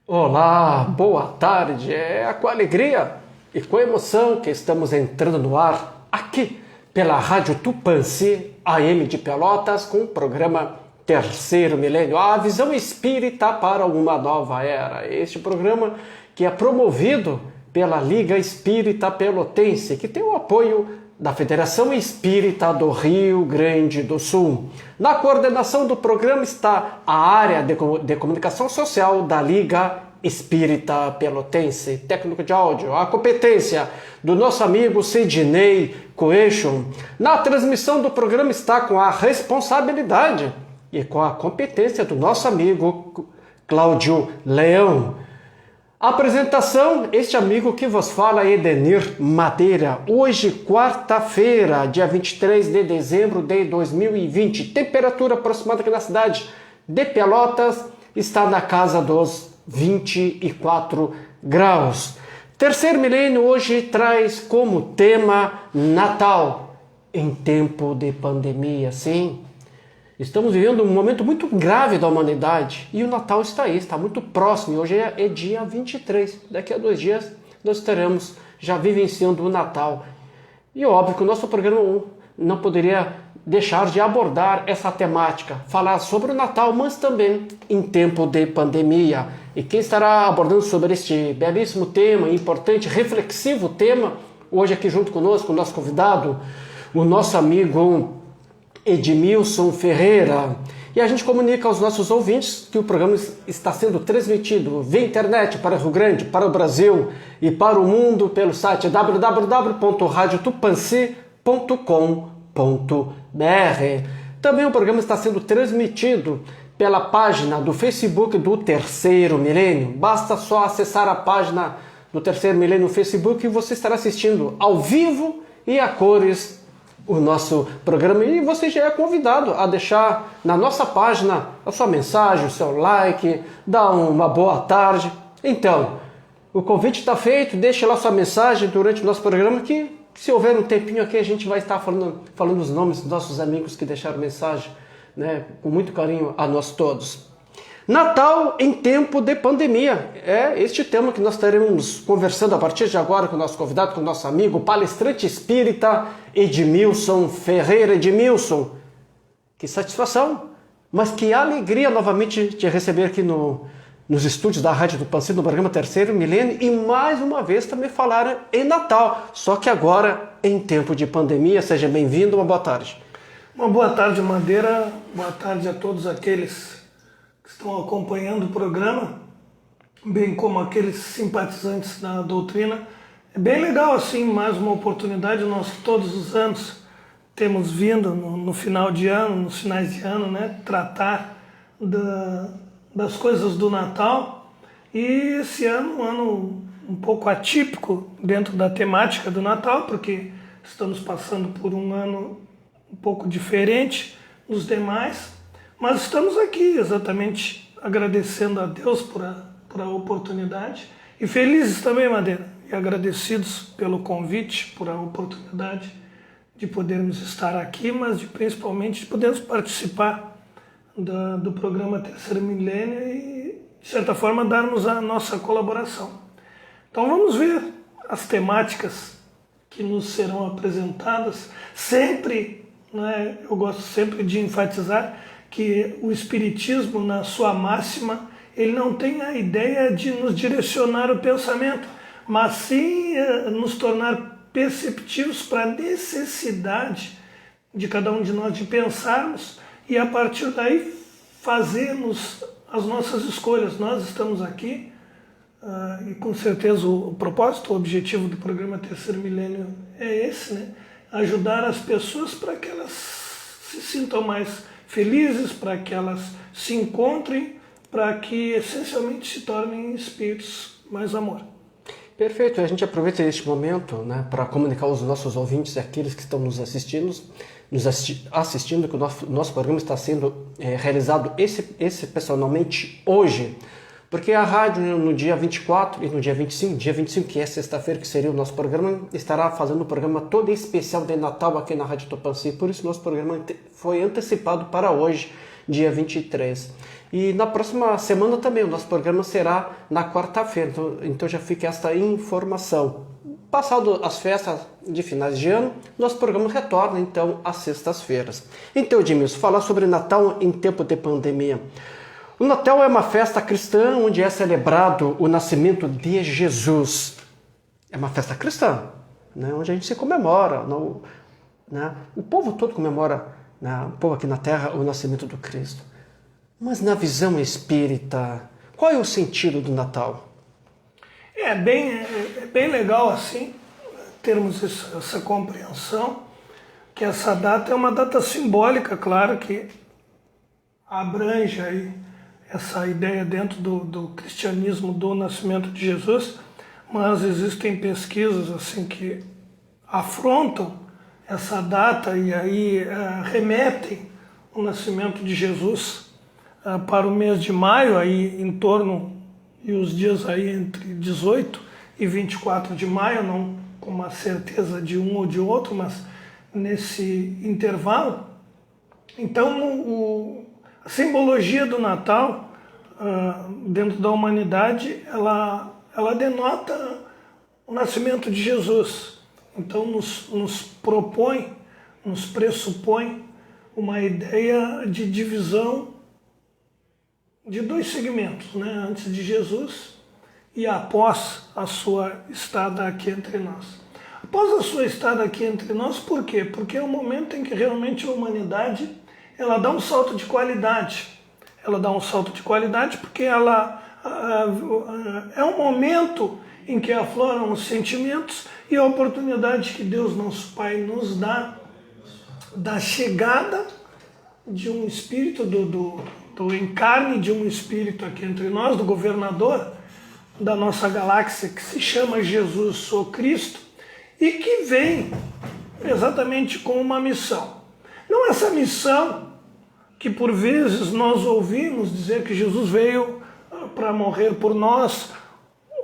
Olá, boa tarde. É com alegria e com emoção que estamos entrando no ar aqui pela Rádio Tupãssi AM de Pelotas com o programa Terceiro Milênio, a visão espírita para uma nova era. Este programa que é promovido pela Liga Espírita Pelotense, que tem o apoio da Federação Espírita do Rio Grande do Sul. Na coordenação do programa está a área de comunicação social da Liga Espírita Pelotense, técnico de áudio, a competência do nosso amigo Sidney Coelho. Na transmissão do programa está com a responsabilidade e com a competência do nosso amigo Cláudio Leão. Apresentação, este amigo que vos fala, Edenir Madeira. Hoje, quarta-feira, dia 23 de dezembro de 2020. Temperatura aproximada aqui na cidade de Pelotas está na casa dos 24 graus. Terceiro milênio hoje traz como tema Natal em tempo de pandemia. Sim, estamos vivendo um momento muito grave da humanidade e o Natal está aí, está muito próximo. Hoje é dia 23, daqui a 2 dias nós estaremos já vivenciando o Natal. E óbvio que o nosso programa não poderia deixar de abordar essa temática, falar sobre o Natal, mas também em tempo de pandemia. E quem estará abordando sobre este belíssimo tema, importante, reflexivo tema, hoje aqui junto conosco, o nosso convidado, o nosso amigo Edmilson Ferreira. E a gente comunica aos nossos ouvintes que o programa está sendo transmitido via internet para o Rio Grande, para o Brasil e para o mundo pelo site www.radiotupanci.com.br. Também o programa está sendo transmitido pela página do Facebook do Terceiro Milênio. Basta só acessar a página do Terceiro Milênio no Facebook e você estará assistindo ao vivo e a cores o nosso programa, e você já é convidado a deixar na nossa página a sua mensagem, o seu like, dar uma boa tarde. Então, o convite está feito, deixe lá sua mensagem durante o nosso programa, que se houver um tempinho aqui a gente vai estar falando os nomes dos nossos amigos que deixaram mensagem, né, com muito carinho a nós todos. Natal em tempo de pandemia, é este tema que nós estaremos conversando a partir de agora com o nosso convidado, com o nosso amigo, palestrante espírita Edmilson Ferreira. Edmilson, que satisfação, mas que alegria novamente te receber aqui nos estúdios da Rádio Tupãssi, no programa Terceiro Milênio, e mais uma vez também falar em Natal, só que agora em tempo de pandemia. Seja bem-vindo, uma boa tarde. Uma boa tarde, Madeira, boa tarde a todos aqueles que estão acompanhando o programa, bem como aqueles simpatizantes da doutrina. É bem legal, assim, mais uma oportunidade. Nós todos os anos temos vindo no final de ano, nos finais de ano, né, tratar das coisas do Natal. E esse ano, um ano um pouco atípico dentro da temática do Natal, porque estamos passando por um ano um pouco diferente dos demais. Mas estamos aqui exatamente agradecendo a Deus por a oportunidade e felizes também, Madeira, e agradecidos pelo convite, por a oportunidade de podermos estar aqui, mas principalmente de podermos participar do programa Terceiro Milênio e, de certa forma, darmos a nossa colaboração. Então vamos ver as temáticas que nos serão apresentadas. Sempre, né, eu gosto sempre de enfatizar que o Espiritismo, na sua máxima, ele não tem a ideia de nos direcionar o pensamento, mas sim nos tornar perceptivos para a necessidade de cada um de nós de pensarmos e, a partir daí, fazermos as nossas escolhas. Nós estamos aqui e, com certeza, o propósito, o objetivo do programa Terceiro Milênio é esse, né? Ajudar as pessoas para que elas se sintam mais felizes, para que elas se encontrem, para que essencialmente se tornem espíritos mais amor. Perfeito, a gente aproveita este momento, né, para comunicar aos nossos ouvintes e aqueles que estão nos assistindo que o nosso programa está sendo realizado excepcionalmente hoje, porque a rádio no dia 24 e no dia 25, que é sexta-feira, que seria o nosso programa, estará fazendo um programa todo especial de Natal aqui na Rádio Tupãssi, por isso nosso programa foi antecipado para hoje, dia 23. E na próxima semana também, o nosso programa será na quarta-feira, então já fica esta informação. Passado as festas de finais de ano, nosso programa retorna então às sextas-feiras. Então, Edmilson, falar sobre Natal em tempo de pandemia. O Natal é uma festa cristã onde é celebrado o nascimento de Jesus. É uma festa cristã, né, onde a gente se comemora, né, o povo todo comemora, né, o povo aqui na Terra, o nascimento do Cristo. Mas na visão espírita, qual é o sentido do Natal? É bem legal assim, termos essa compreensão, que essa data é uma data simbólica, claro que abrange aí essa ideia dentro do cristianismo do nascimento de Jesus, mas existem pesquisas assim que afrontam essa data e aí remetem o nascimento de Jesus para o mês de maio, aí em torno, e os dias aí entre 18 e 24 de maio, não com uma certeza de um ou de outro, mas nesse intervalo. Então, a simbologia do Natal dentro da humanidade, ela denota o nascimento de Jesus. Então, nos pressupõe uma ideia de divisão de dois segmentos, né? Antes de Jesus e após a sua estada aqui entre nós. Após a sua estada aqui entre nós, por quê? Porque é o momento em que realmente a humanidade ela dá um salto de qualidade. Ela dá um salto de qualidade porque ela é um momento em que afloram os sentimentos e a oportunidade que Deus, nosso Pai, nos dá da chegada de um espírito, do encarne de um espírito aqui entre nós, do governador da nossa galáxia, que se chama Jesus ou Cristo, e que vem exatamente com uma missão. Não essa missão que por vezes nós ouvimos dizer que Jesus veio para morrer por nós,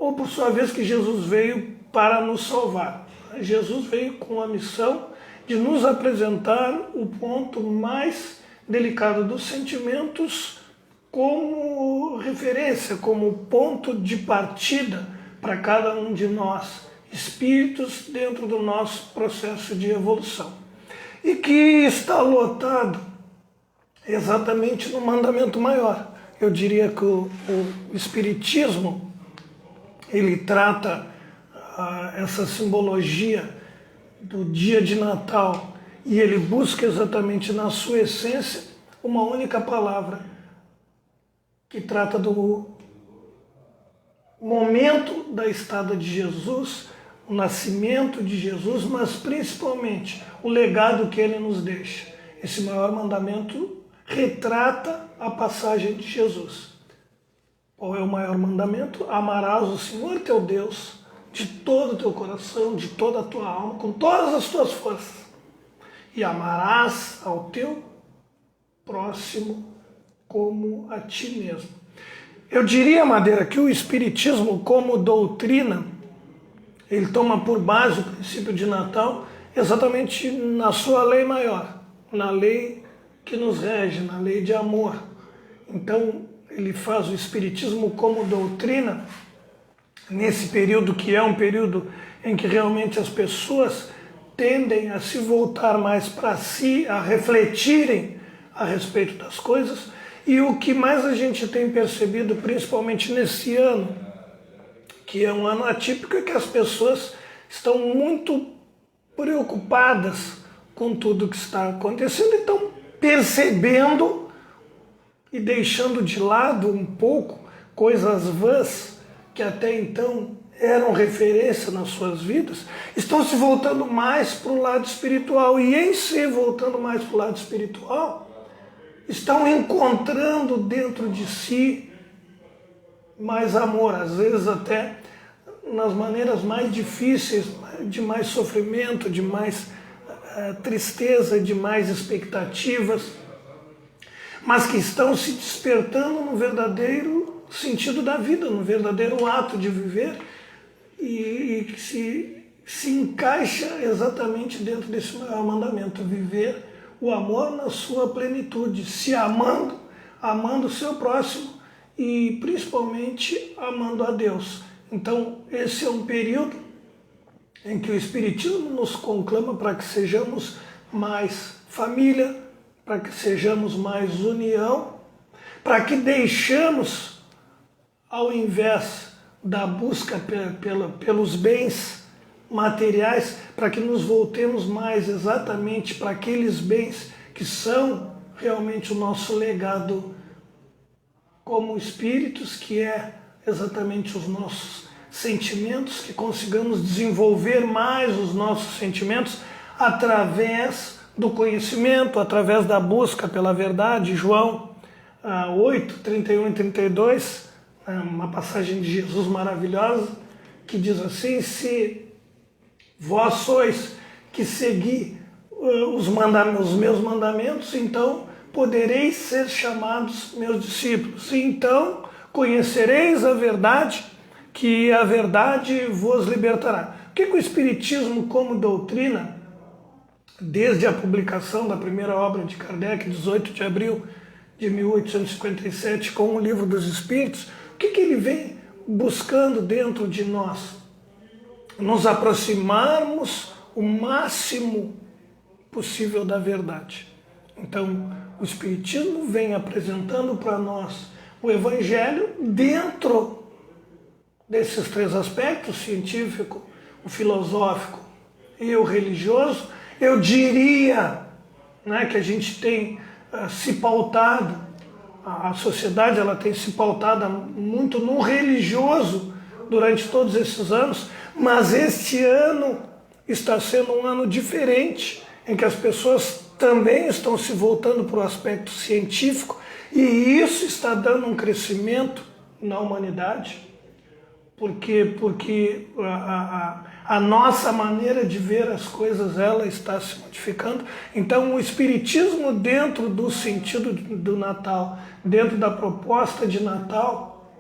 ou por sua vez que Jesus veio para nos salvar. Jesus veio com a missão de nos apresentar o ponto mais delicado dos sentimentos como referência, como ponto de partida para cada um de nós, espíritos dentro do nosso processo de evolução. E que está lotado exatamente no mandamento maior. Eu diria que o Espiritismo, ele trata essa simbologia do dia de Natal e ele busca exatamente na sua essência uma única palavra que trata do momento da estada de Jesus, o nascimento de Jesus, mas principalmente o legado que ele nos deixa. Esse maior mandamento retrata a passagem de Jesus. Qual é o maior mandamento? Amarás o Senhor teu Deus de todo o teu coração, de toda a tua alma, com todas as tuas forças. E amarás ao teu próximo como a ti mesmo. Eu diria, Madeira, que o Espiritismo como doutrina, ele toma por base o princípio de Natal exatamente na sua lei maior, na lei que nos rege, na lei de amor. Então, ele faz o Espiritismo como doutrina nesse período que é um período em que realmente as pessoas tendem a se voltar mais para si, a refletirem a respeito das coisas. E o que mais a gente tem percebido, principalmente nesse ano, que é um ano atípico, é que as pessoas estão muito preocupadas com tudo que está acontecendo e estão percebendo e deixando de lado um pouco coisas vãs que até então eram referência nas suas vidas, estão se voltando mais para o lado espiritual. E em se voltando mais para o lado espiritual, estão encontrando dentro de si mais amor, às vezes até nas maneiras mais difíceis, de mais sofrimento, de mais tristeza, de mais expectativas, mas que estão se despertando no verdadeiro sentido da vida, no verdadeiro ato de viver e que se encaixa exatamente dentro desse maior mandamento, viver o amor na sua plenitude, se amando amando o seu próximo e principalmente amando a Deus. Então, esse é um período em que o Espiritismo nos conclama para que sejamos mais família, para que sejamos mais união, para que deixamos, ao invés da busca pelos bens materiais, para que nos voltemos mais exatamente para aqueles bens que são realmente o nosso legado como espíritos, que é exatamente os nossos sentimentos, que consigamos desenvolver mais os nossos sentimentos através do conhecimento, através da busca pela verdade. João 8, 31 e 32, uma passagem de Jesus maravilhosa, que diz assim: se vós sois que segui os meus mandamentos, então podereis ser chamados meus discípulos. E então conhecereis a verdade, que a verdade vos libertará. O que o Espiritismo como doutrina, desde a publicação da primeira obra de Kardec, 18 de abril de 1857, com o Livro dos Espíritos, o que ele vem buscando dentro de nós? Nos aproximarmos o máximo possível da verdade. Então, o Espiritismo vem apresentando para nós o Evangelho dentro desses três aspectos: científico, o filosófico e o religioso. Eu diria, né, que a gente tem se pautado, a sociedade ela tem se pautado muito no religioso durante todos esses anos, mas este ano está sendo um ano diferente, em que as pessoas também estão se voltando para o aspecto científico, e isso está dando um crescimento na humanidade, porque a nossa maneira de ver as coisas ela está se modificando. Então, o Espiritismo, dentro do sentido do Natal, dentro da proposta de Natal,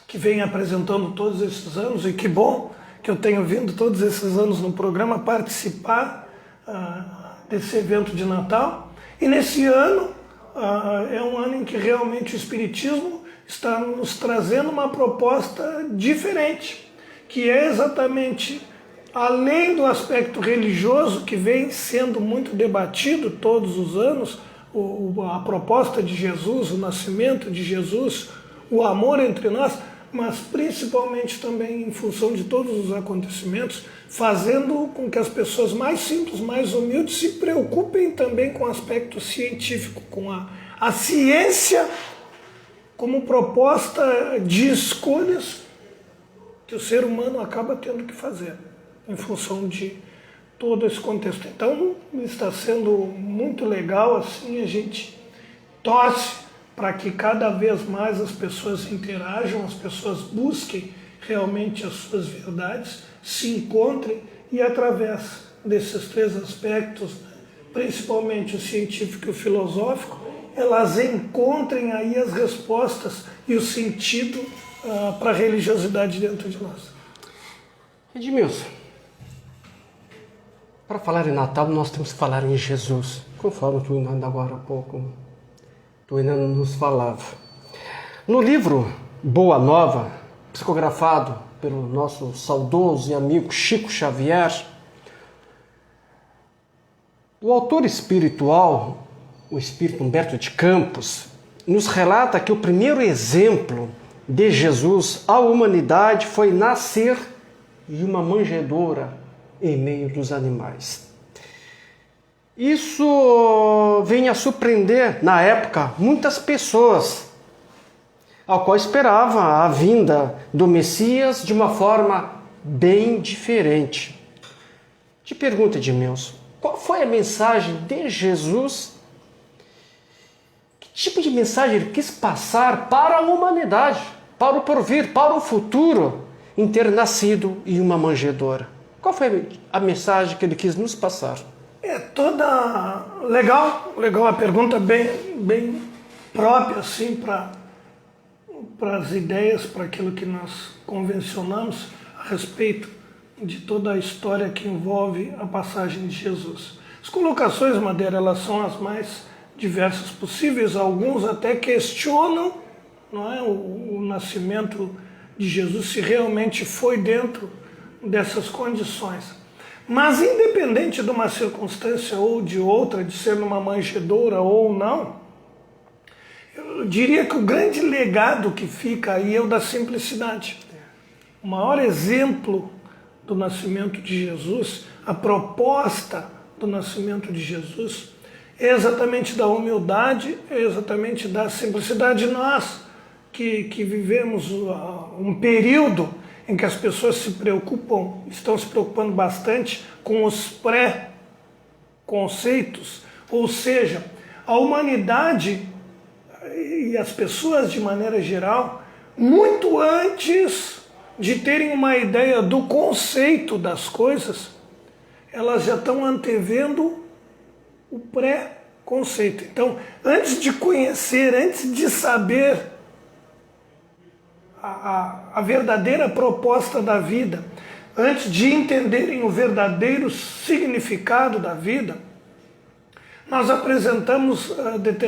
que vem apresentando todos esses anos, e que bom que eu tenho vindo todos esses anos no programa participar desse evento de Natal. E nesse ano, é um ano em que realmente o Espiritismo está nos trazendo uma proposta diferente, que é exatamente, além do aspecto religioso, que vem sendo muito debatido todos os anos, a proposta de Jesus, o nascimento de Jesus, o amor entre nós, mas principalmente também em função de todos os acontecimentos, fazendo com que as pessoas mais simples, mais humildes, se preocupem também com o aspecto científico, com a ciência como proposta de escolhas que o ser humano acaba tendo que fazer em função de todo esse contexto. Então, está sendo muito legal, assim, a gente torce para que cada vez mais as pessoas interajam, as pessoas busquem realmente as suas verdades, se encontrem, e através desses três aspectos, principalmente o científico e o filosófico, elas encontrem aí as respostas e o sentido para a religiosidade dentro de nós. Edmilson, para falar em Natal, nós temos que falar em Jesus, conforme tu ainda agora há pouco, tu ainda nos falava. No livro Boa Nova, psicografado pelo nosso saudoso e amigo Chico Xavier, o autor espiritual, o espírito Humberto de Campos, nos relata que o primeiro exemplo de Jesus à humanidade foi nascer de uma manjedoura em meio dos animais. Isso vem a surpreender, na época, muitas pessoas, ao qual esperava a vinda do Messias de uma forma bem diferente. Te pergunto, Edmilson, qual foi a mensagem de Jesus? Que tipo de mensagem ele quis passar para a humanidade, para o porvir, para o futuro, em ter nascido em uma manjedoura? Qual foi a mensagem que ele quis nos passar? É toda legal a pergunta, bem própria assim para as ideias, para aquilo que nós convencionamos a respeito de toda a história que envolve a passagem de Jesus. As colocações, Madeira, elas são as mais diversas possíveis, alguns até questionam, não é, o nascimento de Jesus, se realmente foi dentro dessas condições. Mas independente de uma circunstância ou de outra, de ser numa manjedoura ou não, eu diria que o grande legado que fica aí é o da simplicidade. O maior exemplo do nascimento de Jesus, a proposta do nascimento de Jesus, é exatamente da humildade, é exatamente da simplicidade. Nós que vivemos um período em que as pessoas estão se preocupando bastante com os pré-conceitos, ou seja, a humanidade e as pessoas de maneira geral, muito antes de terem uma ideia do conceito das coisas, elas já estão antevendo o pré-conceito. Então, antes de conhecer, antes de saber a verdadeira proposta da vida, antes de entenderem o verdadeiro significado da vida, nós apresentamos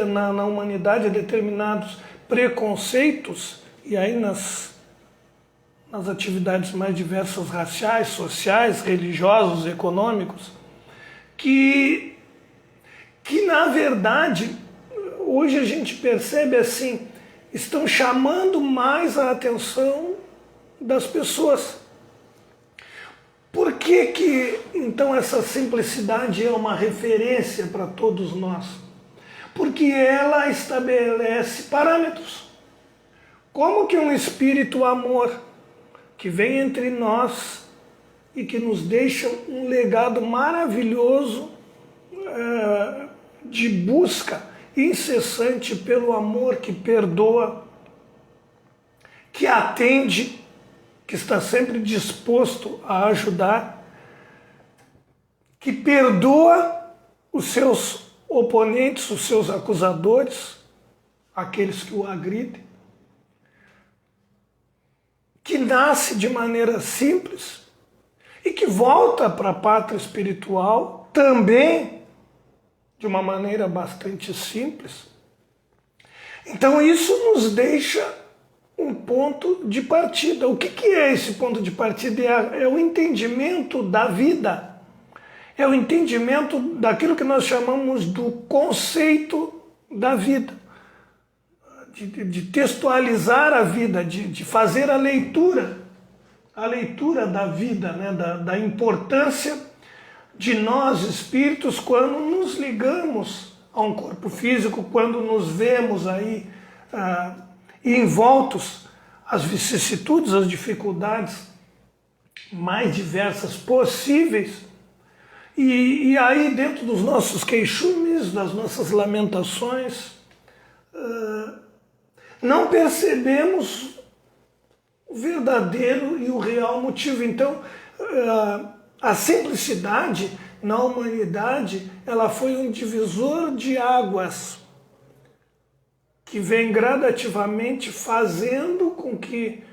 na humanidade determinados preconceitos, e aí nas atividades mais diversas, raciais, sociais, religiosos, econômicos, que na verdade, hoje a gente percebe assim, estão chamando mais a atenção das pessoas. Por que então essa simplicidade é uma referência para todos nós? Porque ela estabelece parâmetros. Como que um espírito amor que vem entre nós e que nos deixa um legado maravilhoso de busca incessante pelo amor que perdoa, que atende, que está sempre disposto a ajudar, que perdoa os seus oponentes, os seus acusadores, aqueles que o agridem, que nasce de maneira simples e que volta para a pátria espiritual também de uma maneira bastante simples. Então isso nos deixa um ponto de partida. O que é esse ponto de partida? É o entendimento da vida. É o entendimento daquilo que nós chamamos do conceito da vida. De textualizar a vida, de fazer a leitura da vida, né? da importância de nós, espíritos, quando nos ligamos a um corpo físico, quando nos vemos aí envoltos às vicissitudes, às dificuldades mais diversas possíveis, e aí dentro dos nossos queixumes, das nossas lamentações, não percebemos o verdadeiro e o real motivo. Então, a simplicidade na humanidade, ela foi um divisor de águas que vem gradativamente fazendo com que,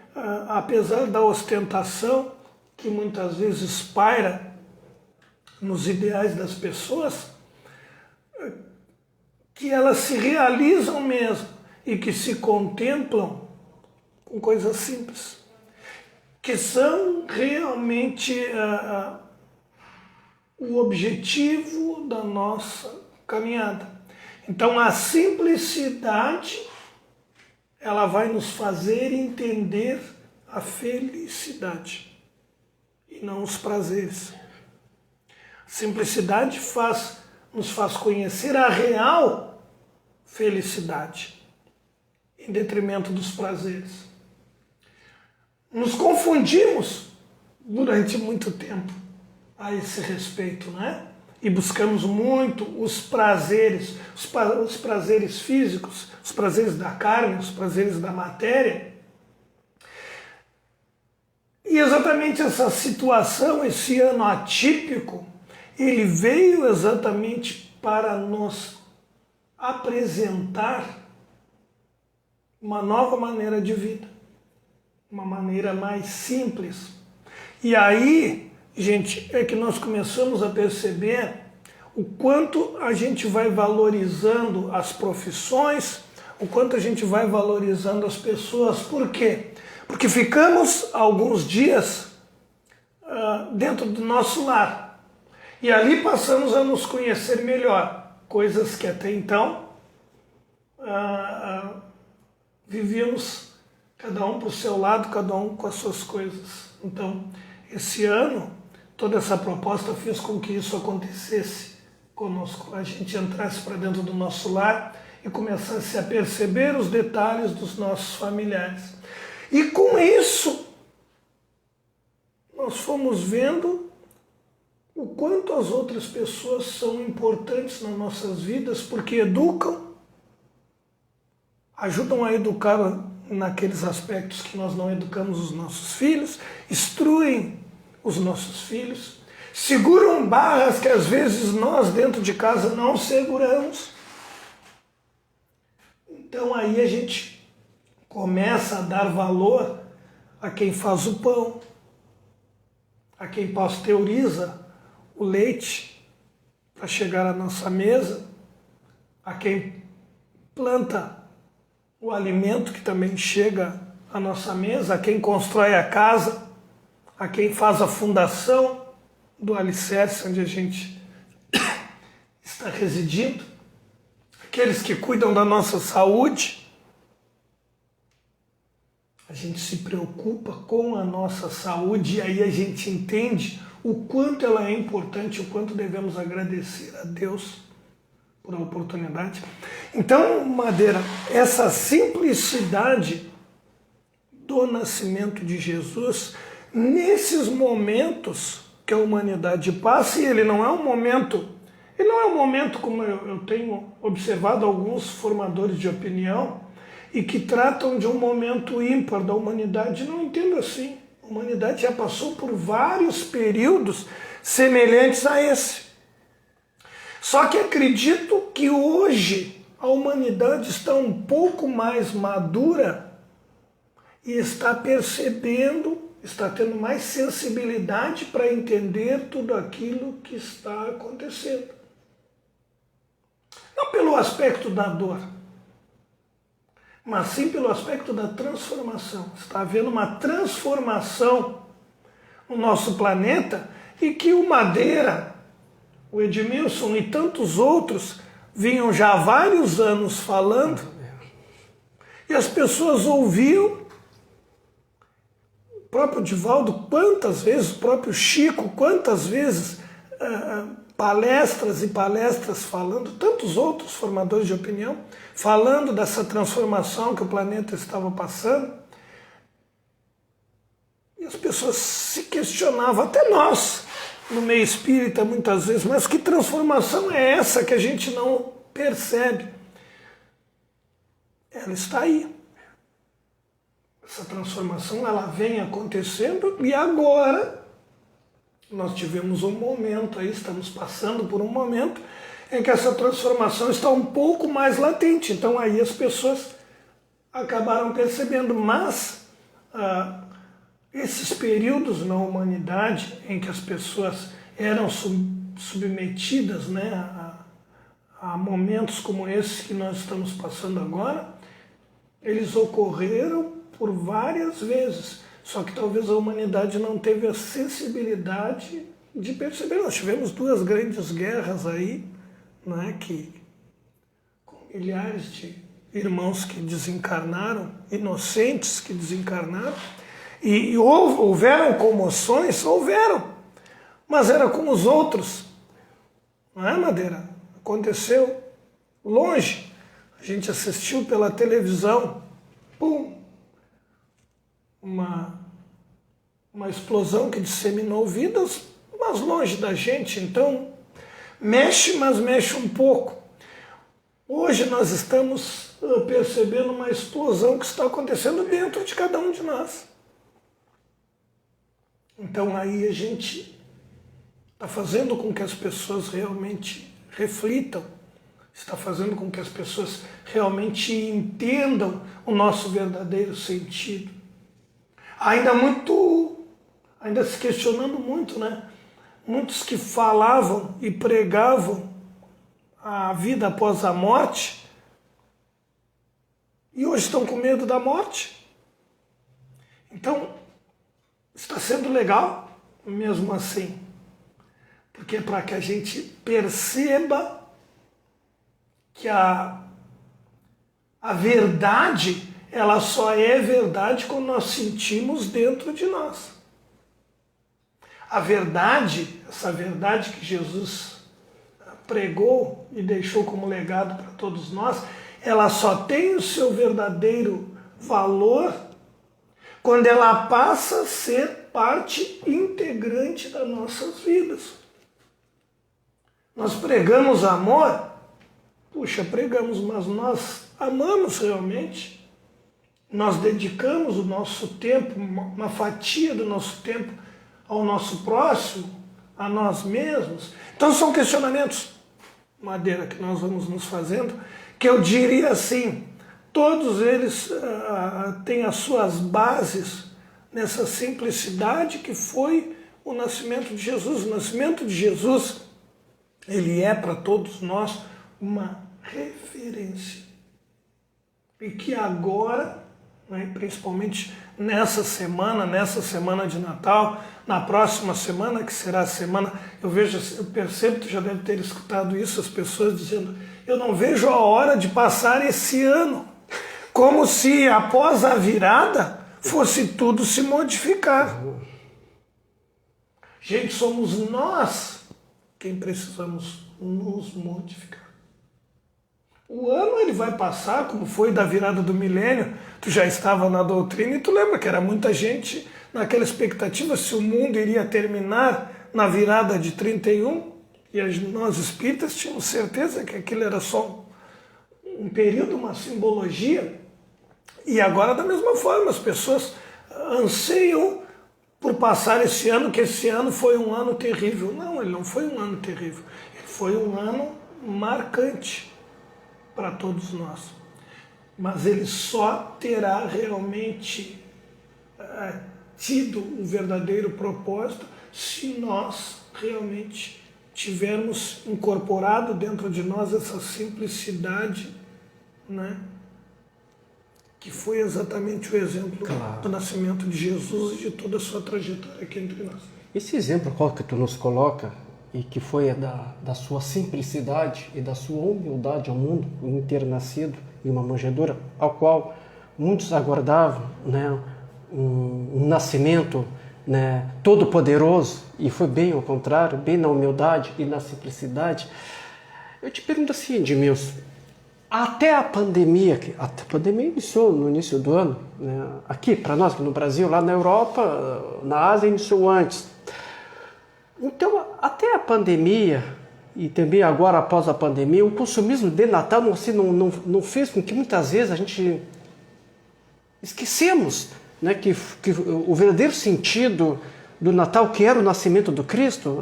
apesar da ostentação que muitas vezes paira nos ideais das pessoas, que elas se realizam mesmo e que se contemplam com coisas simples, que são realmente o objetivo da nossa caminhada. Então a simplicidade, ela vai nos fazer entender a felicidade e não os prazeres. A simplicidade nos faz conhecer a real felicidade, em detrimento dos prazeres. Nos confundimos durante muito tempo a esse respeito, né? E buscamos muito os prazeres, os prazeres físicos, os prazeres da carne, os prazeres da matéria. E exatamente essa situação, esse ano atípico, ele veio exatamente para nos apresentar uma nova maneira de vida, uma maneira mais simples. E aí, gente, é que nós começamos a perceber o quanto a gente vai valorizando as profissões, o quanto a gente vai valorizando as pessoas. Por quê? Porque ficamos alguns dias dentro do nosso lar e ali passamos a nos conhecer melhor, coisas que até então vivíamos cada um para o seu lado, cada um com as suas coisas. Então, esse ano, toda essa proposta fez com que isso acontecesse conosco. A gente entrasse para dentro do nosso lar e começasse a perceber os detalhes dos nossos familiares. E com isso, nós fomos vendo o quanto as outras pessoas são importantes nas nossas vidas, porque educam, ajudam a educar naqueles aspectos que nós não educamos os nossos filhos, instruem os nossos filhos, seguram barras que às vezes nós dentro de casa não seguramos. Então aí a gente começa a dar valor a quem faz o pão, a quem pasteuriza o leite para chegar à nossa mesa, a quem planta o alimento que também chega à nossa mesa, a quem constrói a casa, a quem faz a fundação do alicerce onde a gente está residindo, aqueles que cuidam da nossa saúde. A gente se preocupa com a nossa saúde e aí a gente entende o quanto ela é importante, o quanto devemos agradecer a Deus por a oportunidade. Então, Madeira, essa simplicidade do nascimento de Jesus, nesses momentos que a humanidade passa, e ele não é um momento como eu tenho observado alguns formadores de opinião, e que tratam de um momento ímpar da humanidade. Não entendo assim. A humanidade já passou por vários períodos semelhantes a esse. Só que acredito que hoje a humanidade está um pouco mais madura e está percebendo, está tendo mais sensibilidade para entender tudo aquilo que está acontecendo. Não pelo aspecto da dor, mas sim pelo aspecto da transformação. Está havendo uma transformação no nosso planeta e que o Madeira, o Edmilson e tantos outros vinham já há vários anos falando e as pessoas ouviam. O próprio Divaldo, quantas vezes, o próprio Chico, quantas vezes palestras e palestras falando, tantos outros formadores de opinião, falando dessa transformação que o planeta estava passando. E as pessoas se questionavam, até nós, no meio espírita muitas vezes, mas que transformação é essa que a gente não percebe? Ela está aí. Essa transformação ela vem acontecendo e agora nós tivemos um momento aí, estamos passando por um momento em que essa transformação está um pouco mais latente. Então aí as pessoas acabaram percebendo, mas esses períodos na humanidade em que as pessoas eram submetidas, né, a momentos como esse que nós estamos passando agora, eles ocorreram por várias vezes. Só que talvez a humanidade não teve a sensibilidade de perceber. Nós tivemos duas grandes guerras aí, né, com milhares de irmãos que desencarnaram, inocentes que desencarnaram, e houveram comoções, houveram, mas era com os outros, não é, Madeira? Aconteceu longe, a gente assistiu pela televisão, pum, uma explosão que disseminou vidas, mas longe da gente. Então, mexe, mas mexe um pouco. Hoje nós estamos percebendo uma explosão que está acontecendo dentro de cada um de nós. Então aí a gente está fazendo com que as pessoas realmente reflitam, está fazendo com que as pessoas realmente entendam o nosso verdadeiro sentido. Ainda se questionando muito, né? muitos que falavam e pregavam a vida após a morte e hoje estão com medo da morte. Então, está sendo legal mesmo assim, porque é para que a gente perceba que a verdade, ela só é verdade quando nós sentimos dentro de nós. A verdade, essa verdade que Jesus pregou e deixou como legado para todos nós, ela só tem o seu verdadeiro valor quando ela passa a ser parte integrante das nossas vidas. Nós pregamos amor, puxa, pregamos, mas nós amamos realmente. Nós dedicamos o nosso tempo, uma fatia do nosso tempo ao nosso próximo, a nós mesmos. Então são questionamentos, Madeira, que nós vamos nos fazendo, que eu diria assim, todos eles têm as suas bases nessa simplicidade que foi o nascimento de Jesus. O nascimento de Jesus, ele é para todos nós uma referência. E que agora, né, principalmente nessa semana de Natal, na próxima semana, que será a semana, eu percebo, tu já deve ter escutado isso, as pessoas dizendo, eu não vejo a hora de passar esse ano, como se após a virada fosse tudo se modificar. Gente, somos nós quem precisamos nos modificar. O ano ele vai passar, como foi da virada do milênio, tu já estava na doutrina e tu lembra que era muita gente naquela expectativa se o mundo iria terminar na virada de 31, e nós espíritas tínhamos certeza que aquilo era só um período, uma simbologia, e agora da mesma forma as pessoas anseiam por passar esse ano, que esse ano foi um ano terrível. Não, ele não foi um ano terrível, ele foi um ano marcante para todos nós. Mas ele só terá realmente tido um verdadeiro propósito se nós realmente tivermos incorporado dentro de nós essa simplicidade, né? Que foi exatamente o exemplo do nascimento de Jesus e de toda a sua trajetória aqui entre nós. Esse exemplo qual que tu nos coloca, e que foi da sua simplicidade e da sua humildade ao mundo, um ter-nascido em uma manjedoura, ao qual muitos aguardavam, né, um nascimento, né, todo-poderoso, e foi bem ao contrário, bem na humildade e na simplicidade. Eu te pergunto assim, Edmilson, até a pandemia iniciou no início do ano, né, aqui para nós, aqui no Brasil, lá na Europa, na Ásia iniciou antes. Então, até a pandemia, e também agora após a pandemia, o consumismo de Natal não fez com que muitas vezes a gente esquecemos, né, que o verdadeiro sentido do Natal, que era o nascimento do Cristo,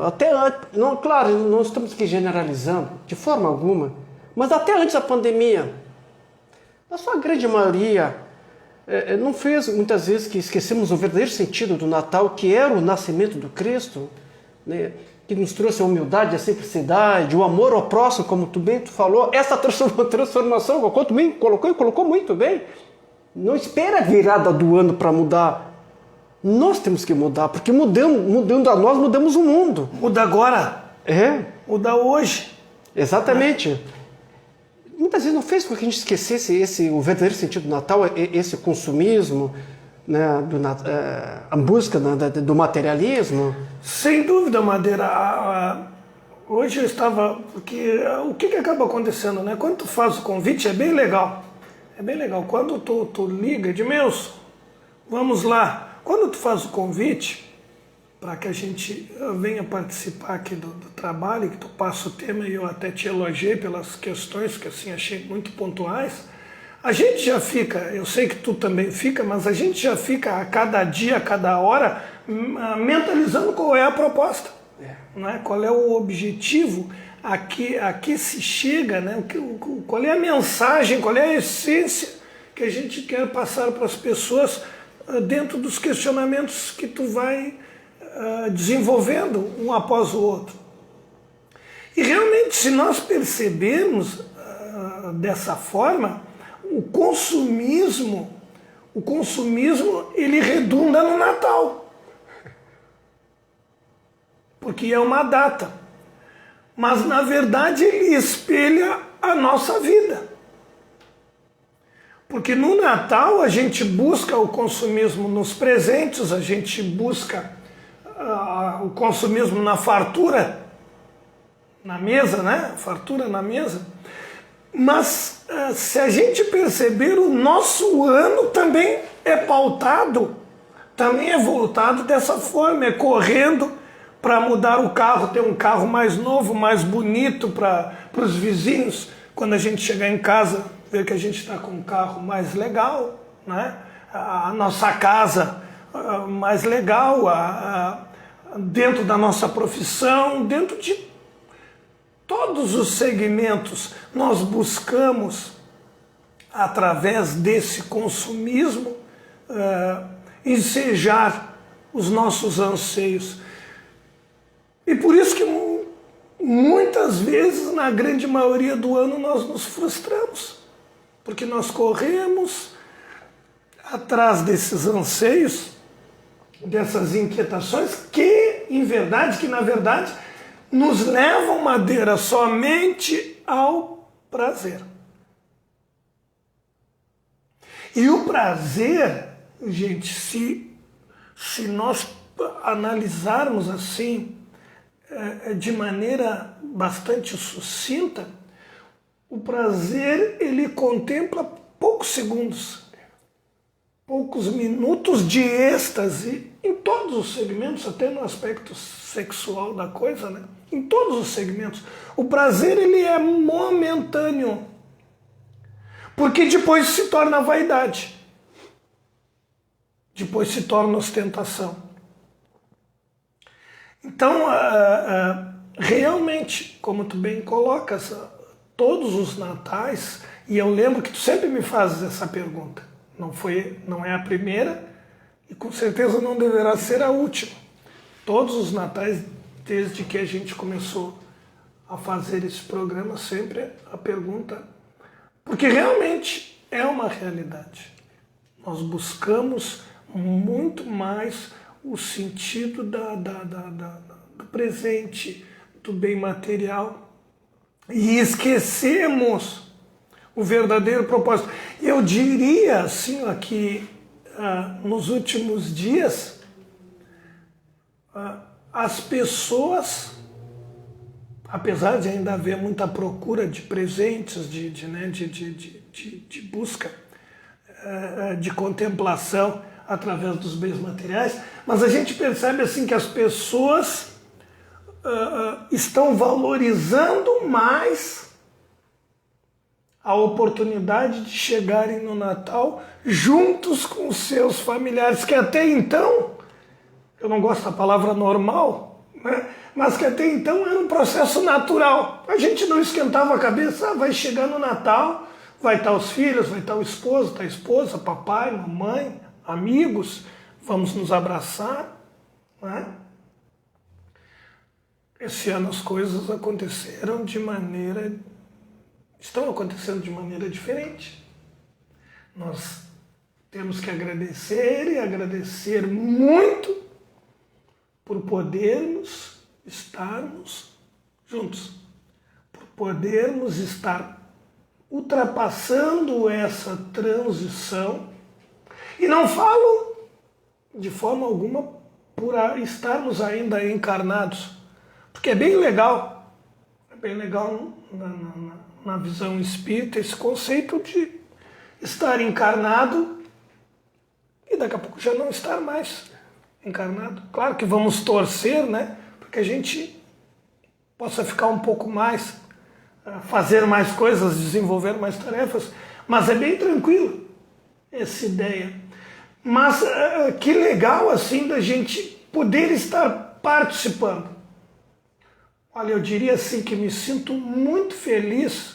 não, claro, não estamos aqui generalizando, de forma alguma, mas até antes da pandemia, a sua grande maioria não fez muitas vezes que esquecemos o verdadeiro sentido do Natal, que era o nascimento do Cristo, né, que nos trouxe a humildade, a simplicidade, o amor ao próximo, como tu falou, essa transformação, como tu bem colocou e colocou muito bem. Não espera a virada do ano para mudar. Nós temos que mudar, porque mudando a nós, mudamos o mundo. Muda agora. Muda hoje. Exatamente. Muitas vezes não fez com que a gente esquecesse o verdadeiro sentido do Natal, esse consumismo, né, a busca do materialismo. Sem dúvida, Madeira. Hoje eu estava... Porque o que acaba acontecendo, né? Quando tu faz o convite, é bem legal. É bem legal. Quando tu liga, Edmilson, vamos lá. Quando tu faz o convite para que a gente venha participar aqui do trabalho, que tu passa o tema, e eu até te elogiei pelas questões que assim achei muito pontuais, a gente já fica, eu sei que tu também fica, mas a gente já fica a cada dia, a cada hora, mentalizando qual é a proposta, né? Qual é o objetivo, a que se chega, né? Qual é a mensagem, qual é a essência que a gente quer passar para as pessoas dentro dos questionamentos que tu vai desenvolvendo um após o outro. E realmente, se nós percebermos dessa forma, o consumismo ele redunda no Natal. Porque é uma data. Mas na verdade ele espelha a nossa vida. Porque no Natal a gente busca o consumismo nos presentes, a gente busca o consumismo na fartura, na mesa, né? Fartura na mesa. Mas se a gente perceber, o nosso ano também é pautado, também é voltado dessa forma, é correndo para mudar o carro, ter um carro mais novo, mais bonito para os vizinhos. Quando a gente chegar em casa, ver que a gente está com um carro mais legal, né? A nossa casa mais legal, dentro da nossa profissão, dentro de todos os segmentos, nós buscamos, através desse consumismo, ensejar os nossos anseios. E por isso que muitas vezes, na grande maioria do ano, nós nos frustramos. Porque nós corremos atrás desses anseios, dessas inquietações, que na verdade, nos levam, Madeira, somente ao prazer. E o prazer, gente, se nós analisarmos assim, de maneira bastante sucinta, o prazer ele contempla poucos segundos, poucos minutos de êxtase em todos os segmentos, até no aspecto sexual da coisa, né? Em todos os segmentos. O prazer ele é momentâneo, porque depois se torna vaidade, depois se torna ostentação. Então, realmente, como tu bem colocas, todos os natais, e eu lembro que tu sempre me fazes essa pergunta, não é a primeira e com certeza não deverá ser a última. Todos os natais, desde que a gente começou a fazer esse programa, sempre a pergunta, porque realmente é uma realidade. Nós buscamos muito mais o sentido do presente, do bem material, e esquecemos o verdadeiro propósito. Eu diria assim, que nos últimos dias, as pessoas, apesar de ainda haver muita procura de presentes, de busca, de contemplação através dos bens materiais, mas a gente percebe assim que as pessoas estão valorizando mais a oportunidade de chegarem no Natal juntos com os seus familiares, que até então, eu não gosto da palavra normal, né? Mas que até então era um processo natural. A gente não esquentava a cabeça, vai chegar no Natal, vai estar os filhos, vai estar o esposo, a esposa, papai, mamãe, amigos, vamos nos abraçar, né? Esse ano as coisas estão acontecendo de maneira diferente. Nós temos que agradecer e agradecer muito por podermos estarmos juntos, por podermos estar ultrapassando essa transição. E não falo de forma alguma por estarmos ainda encarnados, porque é bem legal na visão espírita esse conceito de estar encarnado e daqui a pouco já não estar mais encarnado. Claro que vamos torcer, né, para que a gente possa ficar um pouco mais, fazer mais coisas, desenvolver mais tarefas, mas é bem tranquilo essa ideia. Mas que legal assim da gente poder estar participando. Olha, eu diria assim que me sinto muito feliz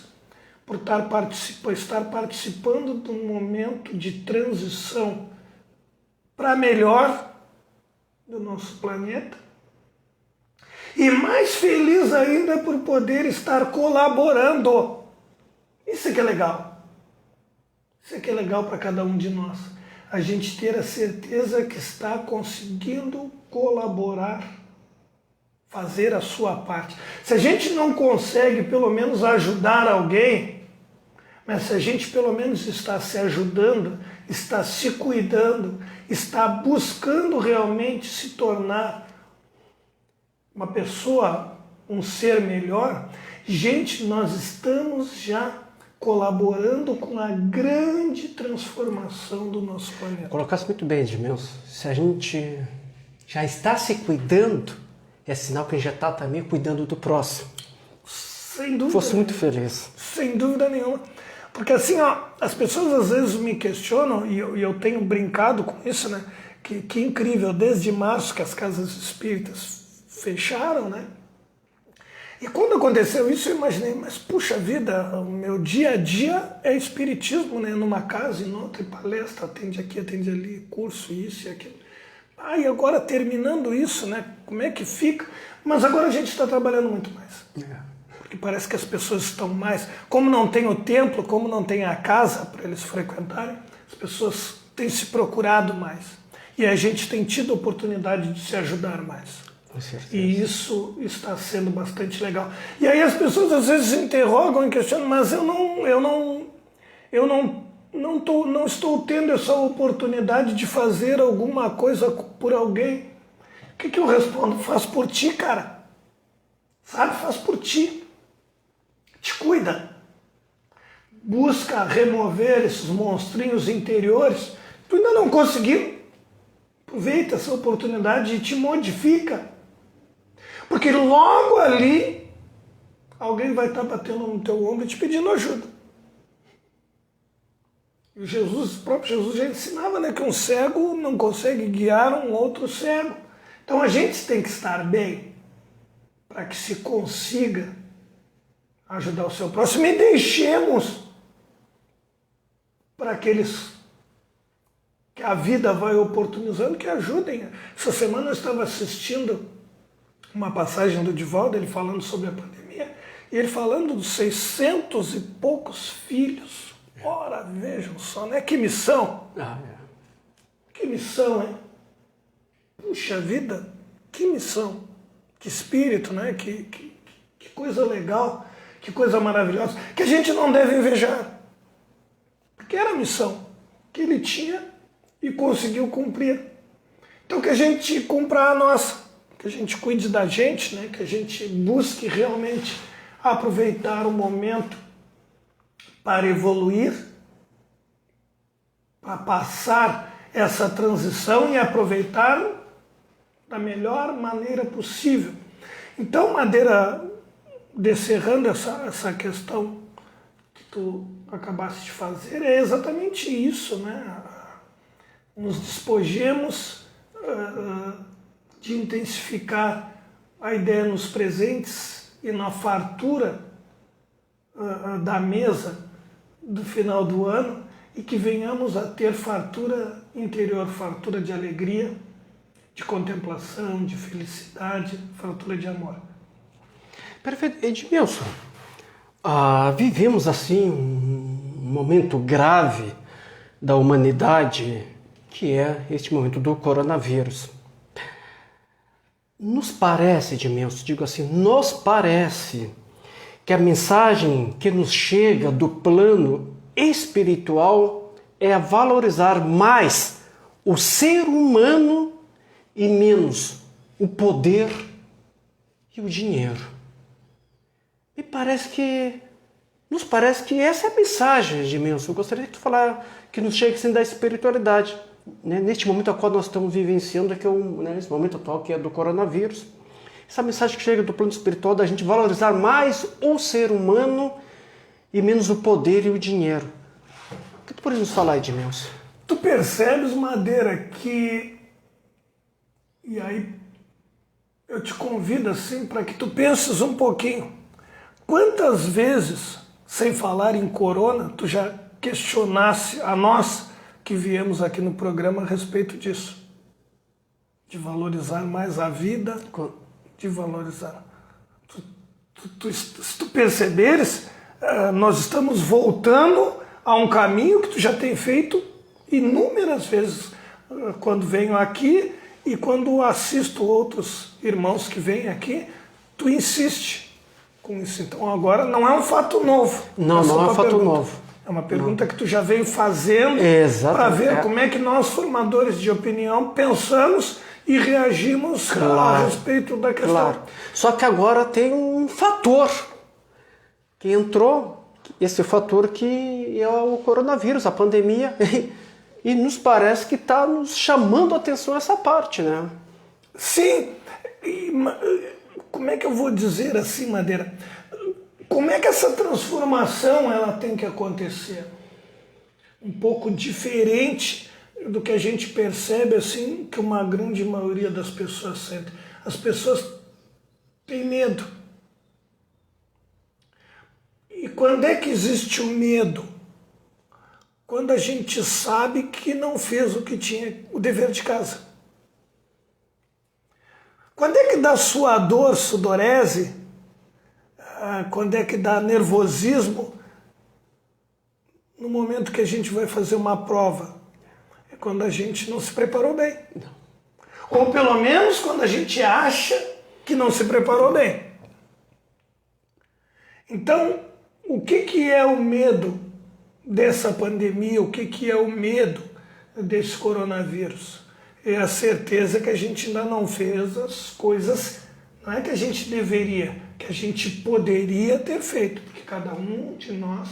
por estar participando de um momento de transição para melhor do nosso planeta. E mais feliz ainda por poder estar colaborando. Isso é que é legal. Isso é que é legal para cada um de nós. A gente ter a certeza que está conseguindo colaborar, fazer a sua parte. Se a gente não consegue pelo menos ajudar alguém, mas se a gente pelo menos está se ajudando, está se cuidando, está buscando realmente se tornar uma pessoa, um ser melhor, gente, nós estamos já colaborando com a grande transformação do nosso planeta. Colocasse muito bem, Edmilson. Se a gente já está se cuidando, é sinal que a gente já está também cuidando do próximo. Sem dúvida. Fosse muito feliz. Sem dúvida nenhuma. Porque assim, ó, as pessoas às vezes me questionam, e eu tenho brincado com isso, né? Que incrível, desde março que as casas espíritas fecharam, né? E quando aconteceu isso, eu imaginei, mas puxa vida, o meu dia a dia é espiritismo, né? Numa casa, em outra, palestra, atende aqui, atende ali, curso, isso e aquilo. E agora terminando isso, né? Como é que fica? Mas agora a gente está trabalhando muito mais. Porque parece que as pessoas estão mais... Como não tem o templo, como não tem a casa para eles frequentarem, as pessoas têm se procurado mais. E a gente tem tido a oportunidade de se ajudar mais. E isso está sendo bastante legal. E aí as pessoas às vezes se interrogam e questionam, mas eu não estou tendo essa oportunidade de fazer alguma coisa por alguém. O que eu respondo? Faz por ti, cara. Sabe? Faz por ti. Te cuida. Busca remover esses monstrinhos interiores. Tu ainda não conseguiu? Aproveita essa oportunidade e te modifica. Porque logo ali, alguém vai estar batendo no teu ombro e te pedindo ajuda. E o próprio Jesus já ensinava, né, que um cego não consegue guiar um outro cego. Então a gente tem que estar bem para que se consiga ajudar o seu próximo e deixemos para aqueles que a vida vai oportunizando que ajudem. Essa semana eu estava assistindo uma passagem do Divaldo, ele falando sobre a pandemia, e ele falando dos 600 e poucos filhos. Ora, vejam só, né? Que missão! Que missão, hein? Puxa vida, que missão! Que espírito, né? Que coisa legal, que coisa maravilhosa, que a gente não deve invejar. Porque era a missão que ele tinha e conseguiu cumprir. Então que a gente cumpra a nossa. Que a gente cuide da gente, né? Que a gente busque realmente aproveitar o momento para evoluir, para passar essa transição e aproveitar da melhor maneira possível. Então, Madeira, descerrando essa questão que tu acabaste de fazer, é exatamente isso, né? Nos despojemos de intensificar a ideia nos presentes e na fartura da mesa do final do ano e que venhamos a ter fartura interior, fartura de alegria, de contemplação, de felicidade, fartura de amor. Perfeito. Edmilson, vivemos assim um momento grave da humanidade, que é este momento do coronavírus. Nos parece, Edmilson, digo assim, nos parece que a mensagem que nos chega do plano espiritual é a valorizar mais o ser humano e menos o poder e o dinheiro. Nos parece que essa é a mensagem, Edmilson. Eu gostaria de falar que nos chega assim da espiritualidade. Neste momento ao qual nós estamos vivenciando, que é esse momento atual que é do coronavírus, essa mensagem que chega do plano espiritual da gente valorizar mais o ser humano e menos o poder e o dinheiro. O que tu pode nos falar, Edmilson? Tu percebes, Madeira, que... E aí eu te convido assim para que tu penses um pouquinho. Quantas vezes, sem falar em corona, tu já questionasse a nós que viemos aqui no programa a respeito disso? de valorizar mais a vida, de valorizar. Se tu perceberes, nós estamos voltando a um caminho que tu já tem feito inúmeras vezes quando venho aqui e quando assisto outros irmãos que vêm aqui, tu insiste com isso. Então agora não é um fato novo. Não, não é um fato novo. É uma pergunta que tu já vem fazendo para ver como é que nós, formadores de opinião, pensamos e reagimos a respeito da questão. Claro. Só que agora tem um fator que entrou, esse fator que é o coronavírus, a pandemia, e nos parece que está nos chamando a atenção essa parte, né? Sim. Como é que eu vou dizer assim, Madeira? Como é que essa transformação ela tem que acontecer? Um pouco diferente do que a gente percebe assim, que uma grande maioria das pessoas sente. As pessoas têm medo. E quando é que existe o medo? Quando a gente sabe que não fez o que tinha, o dever de casa. Quando é que dá suador, sudorese? Quando é que dá nervosismo? No momento que a gente vai fazer uma prova. É quando a gente não se preparou bem. Não. Ou pelo menos quando a gente acha que não se preparou bem. Então, o que é o medo dessa pandemia? O que é o medo desse coronavírus? É a certeza que a gente ainda não fez as coisas, não é que a gente deveria, que a gente poderia ter feito, porque cada um de nós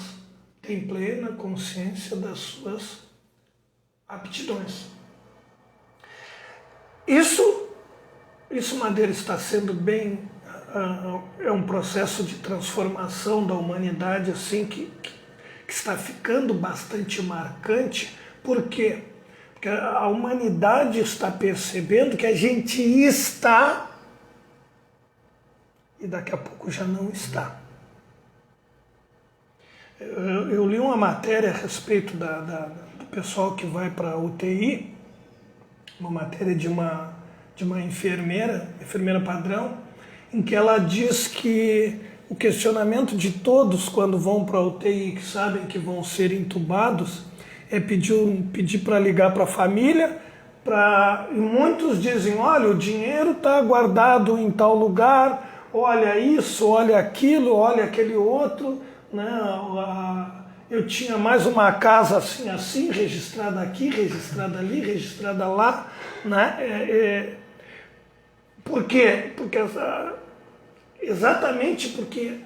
tem plena consciência das suas aptidões. Isso Madeira, está sendo bem, é um processo de transformação da humanidade assim que está ficando bastante marcante. Por quê? Porque a humanidade está percebendo que a gente está e daqui a pouco já não está. Eu li uma matéria a respeito do pessoal que vai para a UTI, uma matéria de uma enfermeira padrão, em que ela diz que o questionamento de todos quando vão para a UTI, que sabem que vão ser entubados, é pedir para ligar para a família, e muitos dizem, olha, o dinheiro está guardado em tal lugar, olha isso, olha aquilo, olha aquele outro, né? Eu tinha mais uma casa assim, registrada aqui, registrada ali, registrada lá, né? Por quê? Exatamente porque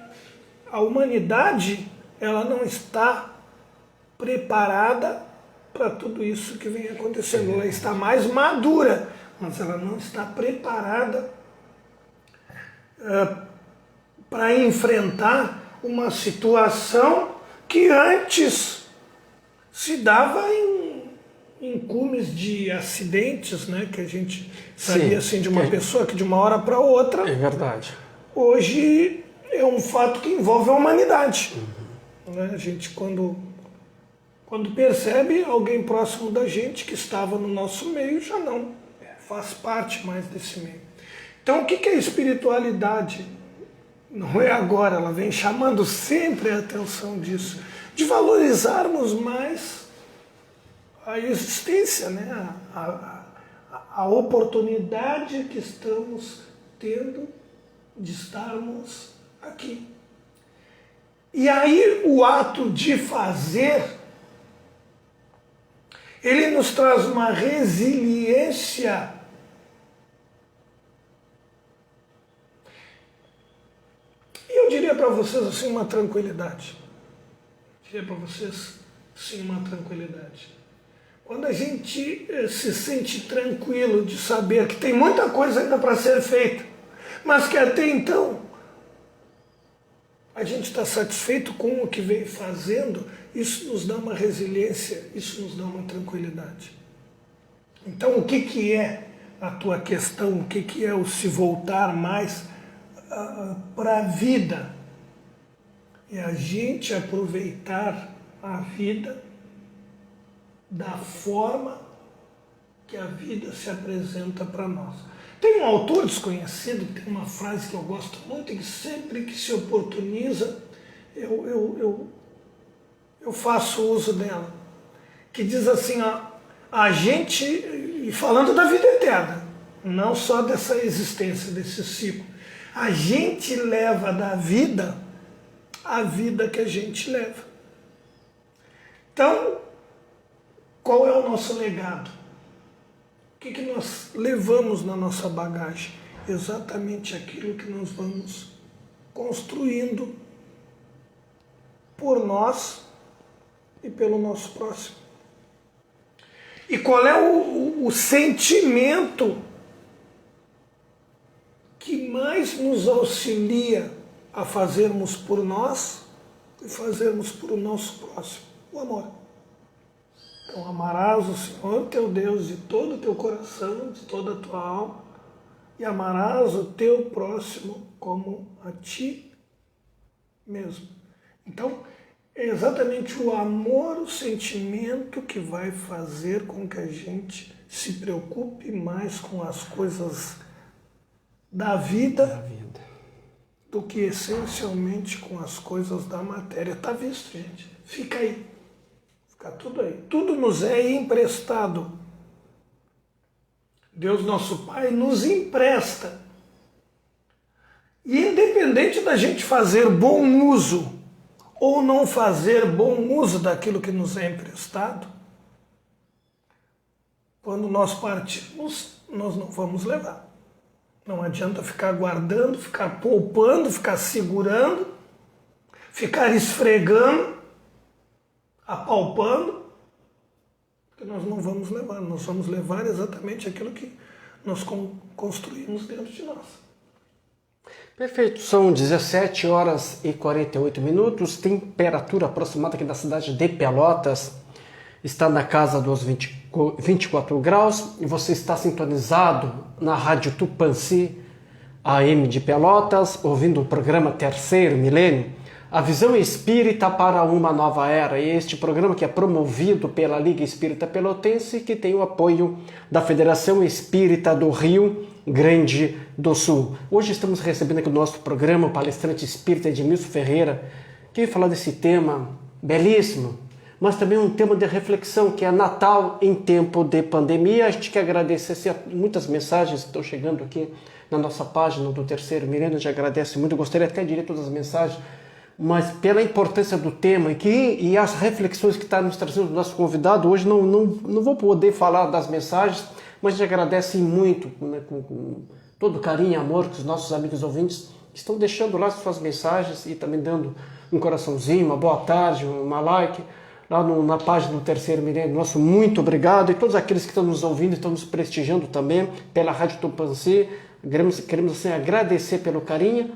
a humanidade ela não está preparada para tudo isso que vem acontecendo. Ela está mais madura, mas ela não está preparada para enfrentar uma situação que antes se dava em cumes de acidentes, né? Que a gente sabia assim de uma pessoa que de uma hora para outra. É verdade. Hoje é um fato que envolve a humanidade. Né? A gente quando percebe alguém próximo da gente que estava no nosso meio já não faz parte mais desse meio. Então o que é espiritualidade? Não é agora, ela vem chamando sempre a atenção disso, de valorizarmos mais a existência, né? A oportunidade que estamos tendo de estarmos aqui. E aí o ato de fazer, ele nos traz uma resiliência e eu diria para vocês assim uma tranquilidade. Quando a gente se sente tranquilo de saber que tem muita coisa ainda para ser feita, mas que até então a gente está satisfeito com o que vem fazendo, isso nos dá uma resiliência, isso nos dá uma tranquilidade. Então o que é a tua questão, o que é o se voltar mais para a vida? É a gente aproveitar a vida da forma que a vida se apresenta para nós. Tem um autor desconhecido que tem uma frase que eu gosto muito e que sempre que se oportuniza eu faço uso dela, que diz assim, ó, a gente, e falando da vida eterna, não só dessa existência, desse ciclo, a gente leva da vida a vida que a gente leva. Então, qual é o nosso legado? O que nós levamos na nossa bagagem? Exatamente aquilo que nós vamos construindo por nós e pelo nosso próximo. E qual é o sentimento que mais nos auxilia a fazermos por nós e fazermos por o nosso próximo? O amor. Então amarás o Senhor teu Deus de todo o teu coração, de toda a tua alma, e amarás o teu próximo como a ti mesmo. Então, é exatamente o amor, o sentimento que vai fazer com que a gente se preocupe mais com as coisas da vida do que essencialmente com as coisas da matéria. Está visto, gente? Fica aí. Fica tudo aí. Tudo nos é emprestado. Deus, nosso Pai, nos empresta. E independente da gente fazer bom uso ou não fazer bom uso daquilo que nos é emprestado, quando nós partirmos, nós não vamos levar. Não adianta ficar guardando, ficar poupando, ficar segurando, ficar esfregando, apalpando, porque nós não vamos levar. Nós vamos levar exatamente aquilo que nós construímos dentro de nós. Perfeito, são 17 horas e 48 minutos, temperatura aproximada aqui da cidade de Pelotas está na casa dos 24 graus e você está sintonizado na Rádio Tupãssi AM de Pelotas, ouvindo o programa Terceiro Milênio, a visão espírita para uma nova era. E este programa que é promovido pela Liga Espírita Pelotense, que tem o apoio da Federação Espírita do Rio Grande do Sul. Hoje estamos recebendo aqui no nosso programa o palestrante espírita Edmilson Ferreira, que vai falar desse tema belíssimo, mas também um tema de reflexão, que é Natal em tempo de pandemia. A gente quer agradecer muitas mensagens que estão chegando aqui na nossa página do Terceiro Milênio, a gente agradece muito, eu gostaria até de ler todas as mensagens, mas pela importância do tema e as reflexões que está nos trazendo o nosso convidado, hoje não vou poder falar das mensagens, mas a gente agradece muito, né, com todo carinho e amor que os nossos amigos ouvintes estão deixando lá suas mensagens e também dando um coraçãozinho, uma boa tarde, uma like, lá na página do Terceiro Milênio. Nosso muito obrigado, e todos aqueles que estão nos ouvindo, estão nos prestigiando também pela Rádio Tupãssi. Queremos assim, agradecer pelo carinho,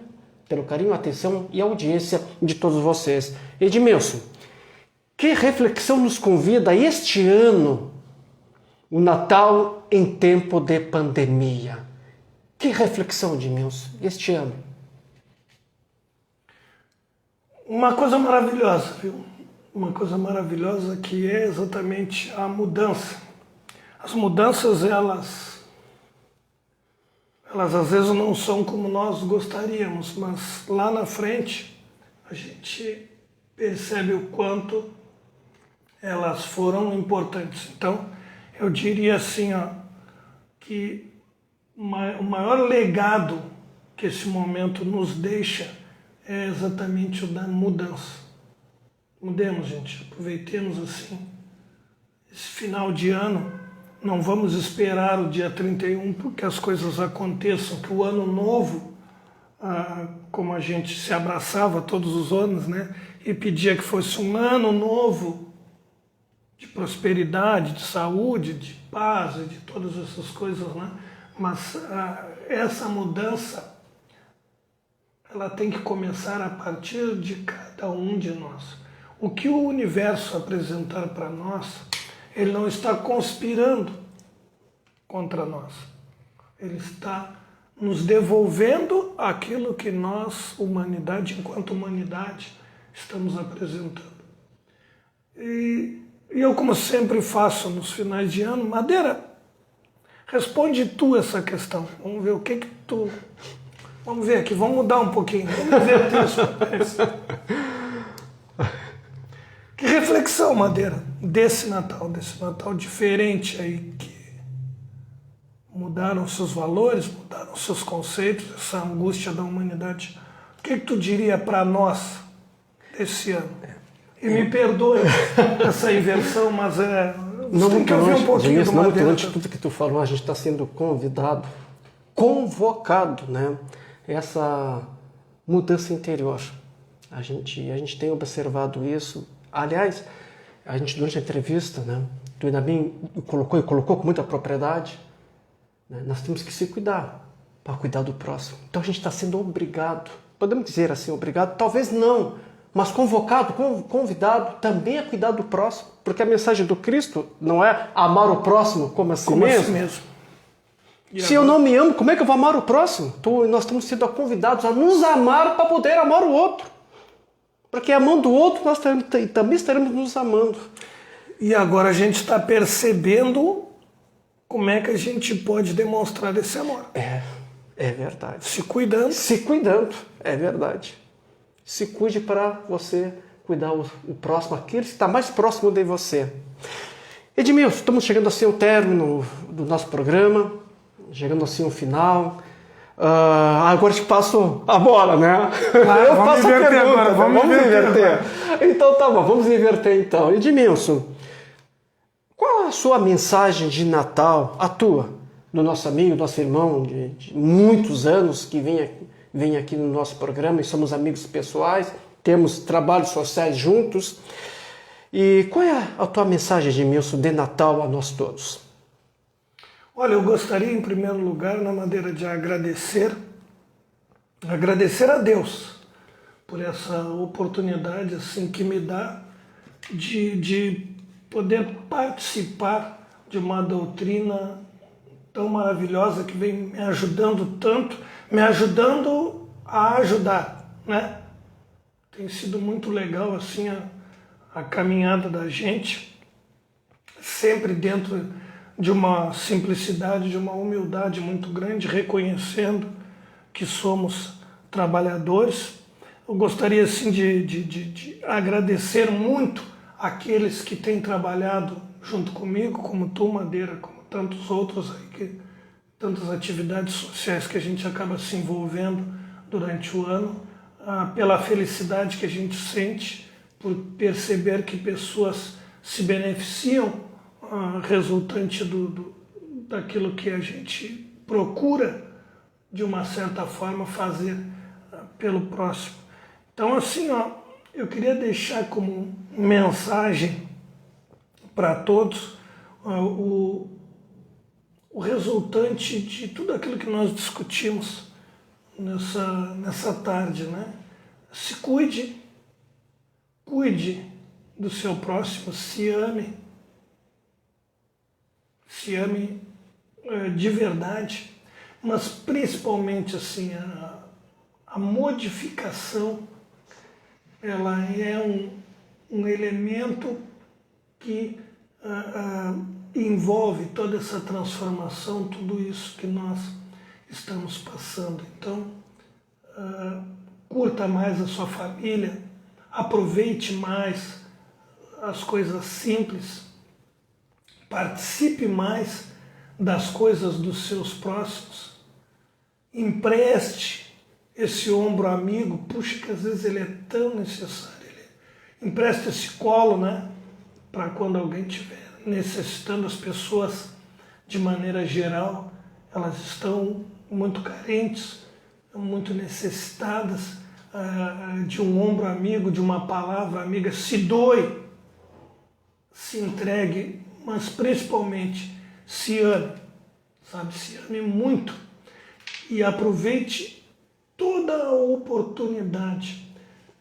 atenção e audiência de todos vocês. Edmilson, que reflexão nos convida este ano, o Natal em tempo de pandemia? Que reflexão, Edmilson, este ano? Uma coisa maravilhosa, viu? Uma coisa maravilhosa que é exatamente a mudança. As mudanças, elas às vezes não são como nós gostaríamos, mas lá na frente a gente percebe o quanto elas foram importantes. Então, eu diria assim, ó, que o maior legado que esse momento nos deixa é exatamente o da mudança. Mudemos, gente, aproveitemos assim esse final de ano. Não vamos esperar o dia 31 porque as coisas aconteçam, que o ano novo, como a gente se abraçava todos os anos, né, e pedia que fosse um ano novo de prosperidade, de saúde, de paz, de todas essas coisas, né? Mas essa mudança, ela tem que começar a partir de cada um de nós. O que o universo apresentar para nós, ele não está conspirando contra nós. Ele está nos devolvendo aquilo que nós, humanidade, enquanto humanidade, estamos apresentando. E eu, como sempre faço nos finais de ano, Madeira, Responde tu essa questão. Vamos ver o que tu... Vamos ver aqui, vamos mudar um pouquinho. Vamos inverter os papéis. Que reflexão, Madeira, desse Natal diferente aí, que mudaram seus valores, mudaram seus conceitos, essa angústia da humanidade. O que tu diria para nós esse ano? E me perdoe essa inversão, mas não tem que ouvir um pouquinho do Não muito Madeira. antes de tudo que tu falou, a gente está sendo convidado, convocado, né? Essa mudança interior. A gente tem observado isso. Aliás, a gente durante a entrevista, né? Tu ainda bem colocou com muita propriedade. Né? Nós temos que se cuidar para cuidar do próximo. Então a gente está sendo obrigado. Podemos dizer assim, obrigado? Talvez não. Mas convocado, convidado também a cuidar do próximo. Porque a mensagem do Cristo não é amar o próximo como a si mesmo. Se eu não me amo, como é que eu vou amar o próximo? Nós estamos sendo convidados a nos amar para poder amar o outro. Porque amando o outro, nós também estaremos nos amando. E agora a gente está percebendo como é que a gente pode demonstrar esse amor. É verdade. Se cuidando. Se cuidando, é verdade. Se cuide para você cuidar o próximo, aquele que está mais próximo de você. Edmilson, estamos chegando assim ao término do nosso programa, chegando assim ao final. Agora te passo a bola, né? Eu faço a pergunta, agora, vamos inverter. Então tá bom, vamos inverter então. Edmilson, qual a sua mensagem de Natal, a tua, do nosso amigo, nosso irmão de muitos anos que vem aqui no nosso programa e somos amigos pessoais, temos trabalhos sociais juntos. E qual é a tua mensagem, Edmilson, de Natal a nós todos? Olha, eu gostaria, em primeiro lugar, na Madeira, de agradecer a Deus por essa oportunidade assim que me dá de poder participar de uma doutrina tão maravilhosa que vem me ajudando tanto, me ajudando a ajudar, né? Tem sido muito legal assim a caminhada da gente, sempre dentro de uma simplicidade, de uma humildade muito grande, reconhecendo que somos trabalhadores. Eu gostaria assim de agradecer muito aqueles que têm trabalhado junto comigo, como tu, Madeira, como tantos outros aí, tantas atividades sociais que a gente acaba se envolvendo durante o ano, pela felicidade que a gente sente por perceber que pessoas se beneficiam resultante daquilo que a gente procura, de uma certa forma, fazer pelo próximo. Então, assim, eu queria deixar como mensagem para todos o resultante de tudo aquilo que nós discutimos nessa tarde, né? Se cuide do seu próximo, se ame de verdade, mas principalmente assim, a modificação, ela é um elemento que envolve toda essa transformação, tudo isso que nós estamos passando. Então, curta mais a sua família, aproveite mais as coisas simples, participe mais das coisas dos seus próximos, empreste esse ombro amigo, puxa, que às vezes ele é tão necessário, empreste esse colo, né, para quando alguém estiver necessitando. As pessoas, de maneira geral, elas estão muito carentes, muito necessitadas de um ombro amigo, de uma palavra amiga. Se doe, se entregue, mas principalmente se ame, sabe? Se ame muito e aproveite toda a oportunidade.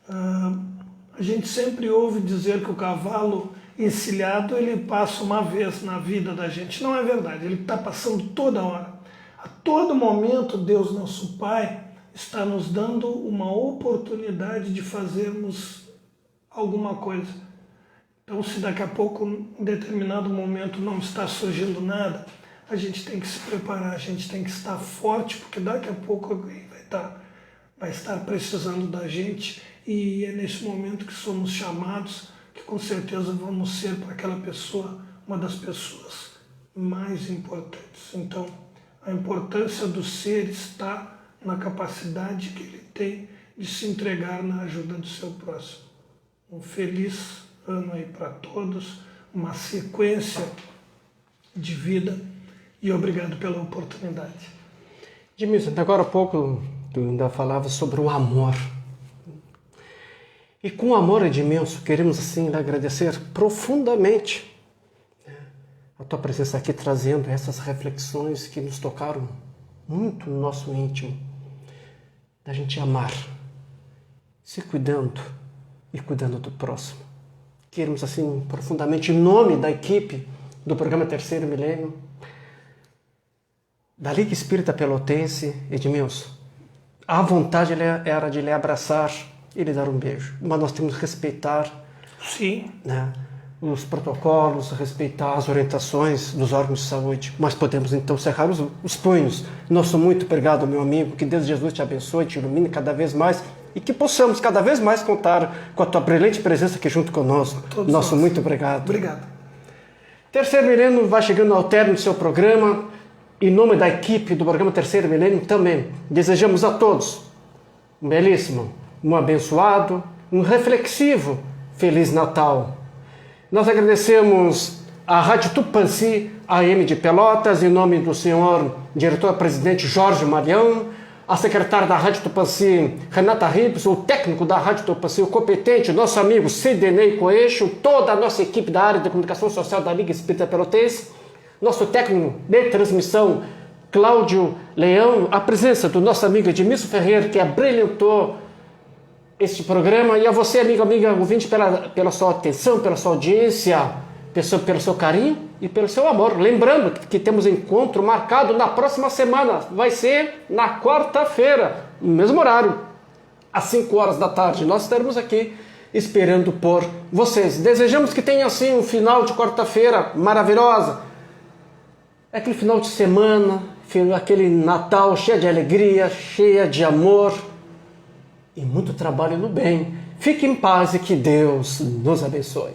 A gente sempre ouve dizer que o cavalo encilhado ele passa uma vez na vida da gente. Não é verdade, ele está passando toda hora. A todo momento, Deus, nosso Pai, está nos dando uma oportunidade de fazermos alguma coisa. Então, se daqui a pouco, em determinado momento, não está surgindo nada, a gente tem que se preparar, a gente tem que estar forte, porque daqui a pouco alguém vai estar precisando da gente, e é nesse momento que somos chamados, que com certeza vamos ser para aquela pessoa uma das pessoas mais importantes. Então, a importância do ser está na capacidade que ele tem de se entregar na ajuda do seu próximo. Um feliz ano aí para todos, uma sequência de vida, e obrigado pela oportunidade. Edmilson, agora há pouco tu ainda falava sobre o amor. E com o amor, Edmilson, queremos assim lhe agradecer profundamente a tua presença aqui, trazendo essas reflexões que nos tocaram muito no nosso íntimo, da gente amar, se cuidando e cuidando do próximo. Queremos assim profundamente, em nome da equipe do programa Terceiro Milênio, da Liga Espírita Pelotense, Edmilson, a vontade era de lhe abraçar e lhe dar um beijo, mas nós temos que respeitar, sim, né, os protocolos, respeitar as orientações dos órgãos de saúde, mas podemos então cerrar os punhos. Nosso muito obrigado, meu amigo, que Deus Jesus te abençoe, te ilumine cada vez mais e que possamos cada vez mais contar com a tua brilhante presença aqui junto conosco. Nosso muito obrigado. Obrigado. Terceiro Milênio vai chegando ao término do seu programa. Em nome da equipe do programa Terceiro Milênio também desejamos a todos um belíssimo, um abençoado, um reflexivo Feliz Natal. Nós agradecemos à Rádio Tupãssi AM de Pelotas, em nome do senhor diretor-presidente Jorge Marião, a secretária da Rádio Tupãssi, Renata Ribes, o técnico da Rádio Tupãssi, o competente, nosso amigo Sidney Coeixo, toda a nossa equipe da área de comunicação social da Liga Espírita Pelotense, nosso técnico de transmissão, Cláudio Leão, a presença do nosso amigo Edmilson Ferreira, que abrilhantou este programa, e a você, amiga ouvinte, pela sua atenção, pela sua audiência, pelo seu carinho e pelo seu amor. Lembrando que temos encontro marcado na próxima semana, vai ser na quarta-feira, no mesmo horário, às 5 horas da tarde. Nós estaremos aqui esperando por vocês. Desejamos que tenha assim um final de quarta-feira maravilhosa, aquele final de semana, aquele Natal cheio de alegria, cheia de amor e muito trabalho no bem. Fique em paz e que Deus nos abençoe.